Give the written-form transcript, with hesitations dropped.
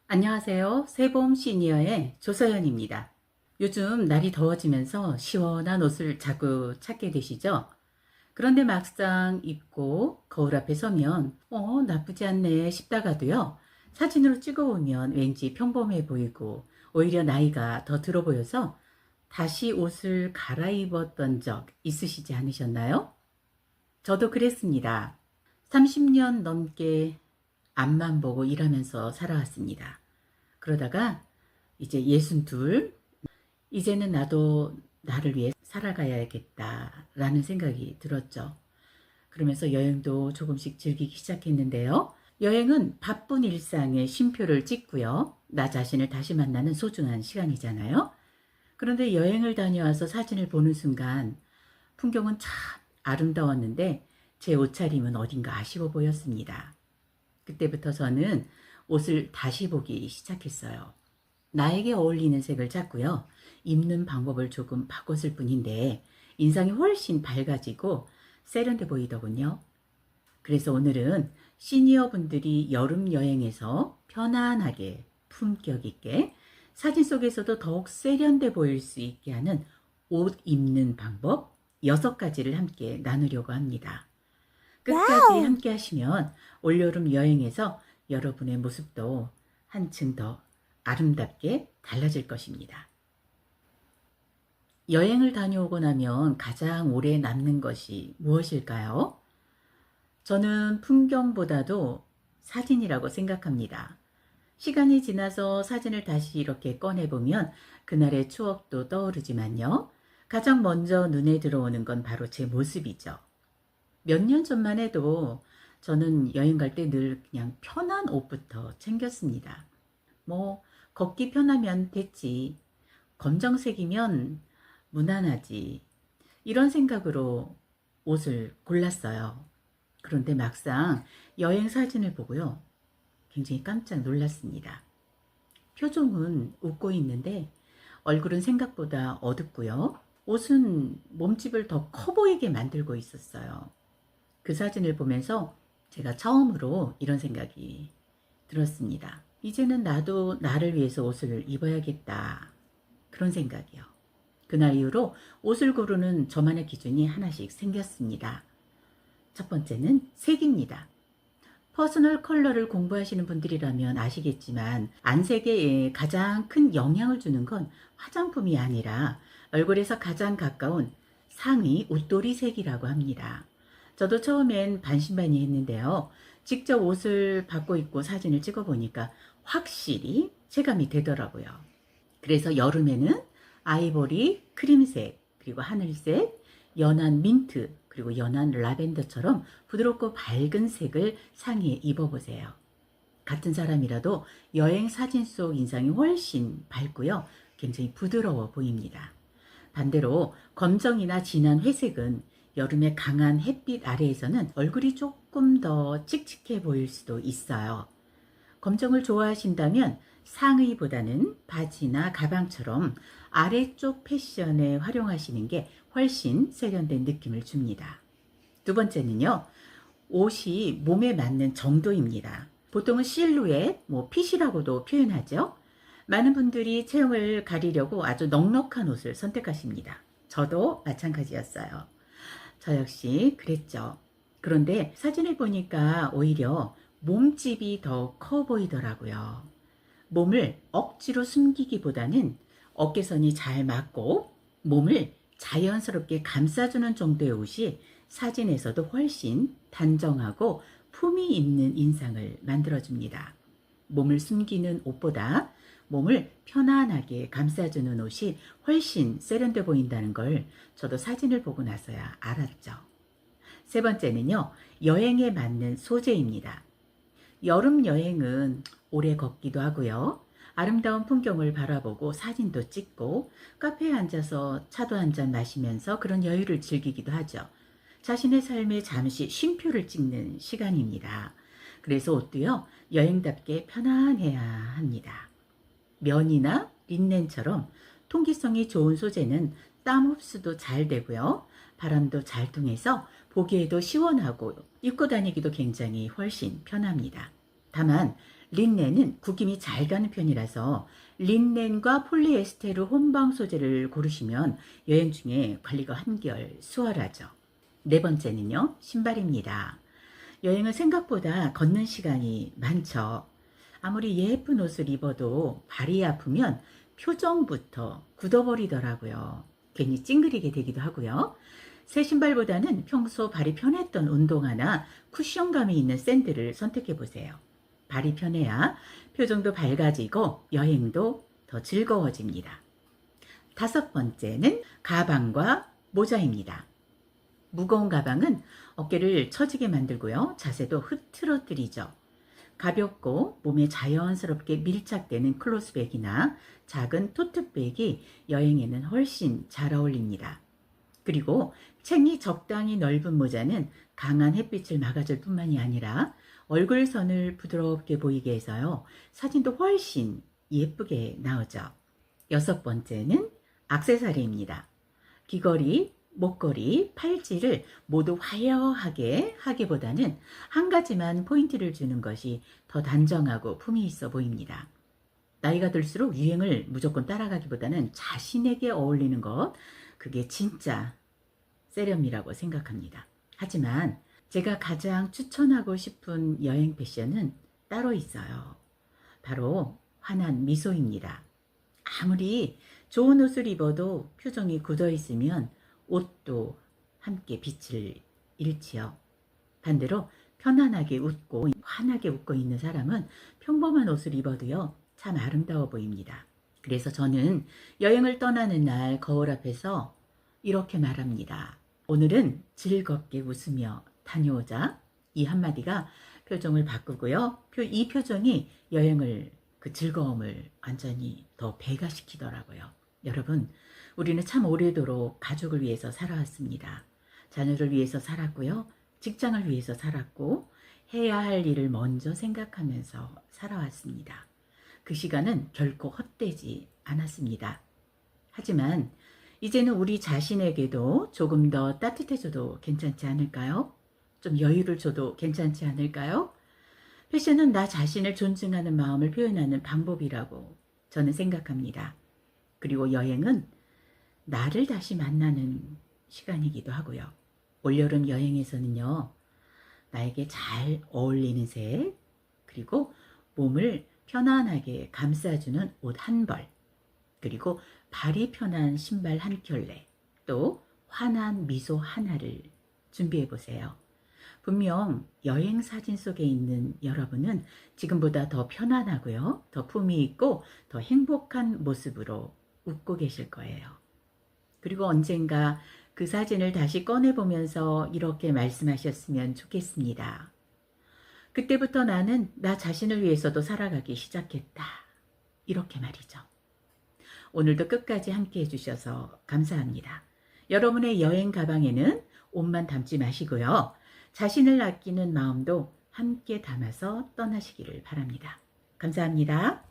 안녕하세요. 세봄 시니어의 조서연입니다. 요즘 날이 더워지면서 시원한 옷을 자꾸 찾게 되시죠? 그런데 막상 입고 거울 앞에 서면 나쁘지 않네 싶다가도요. 사진으로 찍어보면 왠지 평범해 보이고 오히려 나이가 더 들어 보여서 다시 옷을 갈아입었던 적 있으시지 않으셨나요? 저도 그랬습니다. 30년 넘게 앞만 보고 일하면서 살아왔습니다. 그러다가 이제 62, 이제는 나도 나를 위해 살아가야겠다라는 생각이 들었죠. 그러면서 여행도 조금씩 즐기기 시작했는데요. 여행은 바쁜 일상의 쉼표를 찍고요. 나 자신을 다시 만나는 소중한 시간이잖아요. 그런데 여행을 다녀와서 사진을 보는 순간 풍경은 참 아름다웠는데 제 옷차림은 어딘가 아쉬워 보였습니다. 그때부터 저는 옷을 다시 보기 시작했어요. 나에게 어울리는 색을 찾고요. 입는 방법을 조금 바꿨을 뿐인데 인상이 훨씬 밝아지고 세련돼 보이더군요. 그래서 오늘은 시니어 분들이 여름 여행에서 편안하게 품격 있게 사진 속에서도 더욱 세련돼 보일 수 있게 하는 옷 입는 방법 6가지를 함께 나누려고 합니다. 끝까지 와우! 함께 하시면 올여름 여행에서 여러분의 모습도 한층 더 아름답게 달라질 것입니다. 여행을 다녀오고 나면 가장 오래 남는 것이 무엇일까요? 저는 풍경보다도 사진이라고 생각합니다. 시간이 지나서 사진을 다시 이렇게 꺼내보면 그날의 추억도 떠오르지만요. 가장 먼저 눈에 들어오는 건 바로 제 모습이죠. 몇 년 전만 해도 저는 여행 갈 때 늘 그냥 편한 옷부터 챙겼습니다. 뭐 걷기 편하면 됐지. 검정색이면 무난하지. 이런 생각으로 옷을 골랐어요. 그런데 막상 여행 사진을 보고요. 굉장히 깜짝 놀랐습니다. 표정은 웃고 있는데 얼굴은 생각보다 어둡고요. 옷은 몸집을 더 커 보이게 만들고 있었어요. 그 사진을 보면서 제가 처음으로 이런 생각이 들었습니다. 이제는 나도 나를 위해서 옷을 입어야겠다. 그런 생각이요. 그날 이후로 옷을 고르는 저만의 기준이 하나씩 생겼습니다. 첫 번째는 색입니다. 퍼스널 컬러를 공부하시는 분들이라면 아시겠지만 안색에 가장 큰 영향을 주는 건 화장품이 아니라 얼굴에서 가장 가까운 상의 웃도리 색이라고 합니다. 저도 처음엔 반신반의했는데요. 직접 옷을 받고 입고 사진을 찍어보니까 확실히 체감이 되더라고요. 그래서 여름에는 아이보리, 크림색, 그리고 하늘색, 연한 민트, 그리고 연한 라벤더처럼 부드럽고 밝은 색을 상의에 입어보세요. 같은 사람이라도 여행 사진 속 인상이 훨씬 밝고요. 굉장히 부드러워 보입니다. 반대로 검정이나 진한 회색은 여름의 강한 햇빛 아래에서는 얼굴이 조금 더 칙칙해 보일 수도 있어요. 검정을 좋아하신다면 상의보다는 바지나 가방처럼 아래쪽 패션에 활용하시는 게 훨씬 세련된 느낌을 줍니다. 두 번째는요, 옷이 몸에 맞는 정도입니다. 보통은 실루엣, 핏이라고도 표현하죠. 많은 분들이 체형을 가리려고 아주 넉넉한 옷을 선택하십니다. 저도 마찬가지였어요. 저 역시 그랬죠. 그런데 사진을 보니까 오히려 몸집이 더 커 보이더라고요. 몸을 억지로 숨기기보다는 어깨선이 잘 맞고 몸을 자연스럽게 감싸주는 정도의 옷이 사진에서도 훨씬 단정하고 품이 있는 인상을 만들어줍니다. 몸을 숨기는 옷보다 몸을 편안하게 감싸주는 옷이 훨씬 세련돼 보인다는 걸 저도 사진을 보고 나서야 알았죠. 세 번째는요, 여행에 맞는 소재입니다. 여름 여행은 오래 걷기도 하고요. 아름다운 풍경을 바라보고 사진도 찍고 카페에 앉아서 차도 한잔 마시면서 그런 여유를 즐기기도 하죠. 자신의 삶에 잠시 쉼표를 찍는 시간입니다. 그래서 옷도요, 여행답게 편안해야 합니다. 면이나 린넨처럼 통기성이 좋은 소재는 땀 흡수도 잘 되고요. 바람도 잘 통해서 보기에도 시원하고 입고 다니기도 굉장히 훨씬 편합니다. 다만 린넨은 구김이 잘 가는 편이라서 린넨과 폴리에스테르 혼방 소재를 고르시면 여행 중에 관리가 한결 수월하죠. 네 번째는요, 신발입니다. 여행은 생각보다 걷는 시간이 많죠. 아무리 예쁜 옷을 입어도 발이 아프면 표정부터 굳어버리더라고요. 괜히 찡그리게 되기도 하고요. 새 신발보다는 평소 발이 편했던 운동화나 쿠션감이 있는 샌들을 선택해 보세요. 발이 편해야 표정도 밝아지고 여행도 더 즐거워집니다. 다섯 번째는 가방과 모자입니다. 무거운 가방은 어깨를 처지게 만들고요. 자세도 흐트러뜨리죠. 가볍고 몸에 자연스럽게 밀착되는 클로스백이나 작은 토트백이 여행에는 훨씬 잘 어울립니다. 그리고 챙이 적당히 넓은 모자는 강한 햇빛을 막아줄 뿐만이 아니라 얼굴선을 부드럽게 보이게 해서요. 사진도 훨씬 예쁘게 나오죠. 여섯 번째는 액세서리입니다. 귀걸이, 목걸이, 팔찌를 모두 화려하게 하기보다는 한 가지만 포인트를 주는 것이 더 단정하고 품이 있어 보입니다. 나이가 들수록 유행을 무조건 따라가기보다는 자신에게 어울리는 것, 그게 진짜 세련미라고 생각합니다. 하지만 제가 가장 추천하고 싶은 여행 패션은 따로 있어요. 바로 환한 미소입니다. 아무리 좋은 옷을 입어도 표정이 굳어 있으면 옷도 함께 빛을 잃지요. 반대로 편안하게 웃고 환하게 웃고 있는 사람은 평범한 옷을 입어도요, 참 아름다워 보입니다. 그래서 저는 여행을 떠나는 날 거울 앞에서 이렇게 말합니다. 오늘은 즐겁게 웃으며 다녀오자. 이 한마디가 표정을 바꾸고요. 이 표정이 여행을, 그 즐거움을 완전히 더 배가시키더라고요. 여러분, 우리는 참 오래도록 가족을 위해서 살아왔습니다. 자녀를 위해서 살았고요. 직장을 위해서 살았고, 해야 할 일을 먼저 생각하면서 살아왔습니다. 그 시간은 결코 헛되지 않았습니다. 하지만 이제는 우리 자신에게도 조금 더 따뜻해져도 괜찮지 않을까요? 좀 여유를 줘도 괜찮지 않을까요? 패션은 나 자신을 존중하는 마음을 표현하는 방법이라고 저는 생각합니다. 그리고 여행은 나를 다시 만나는 시간이기도 하고요. 올여름 여행에서는요, 나에게 잘 어울리는 색, 그리고 몸을 편안하게 감싸주는 옷 한 벌, 그리고 발이 편한 신발 한 켤레, 또 환한 미소 하나를 준비해 보세요. 분명 여행 사진 속에 있는 여러분은 지금보다 더 편안하고요, 더 품위 있고 더 행복한 모습으로 웃고 계실 거예요. 그리고 언젠가 그 사진을 다시 꺼내보면서 이렇게 말씀하셨으면 좋겠습니다. 그때부터 나는 나 자신을 위해서도 살아가기 시작했다. 이렇게 말이죠. 오늘도 끝까지 함께 해주셔서 감사합니다. 여러분의 여행 가방에는 옷만 담지 마시고요. 자신을 아끼는 마음도 함께 담아서 떠나시기를 바랍니다. 감사합니다.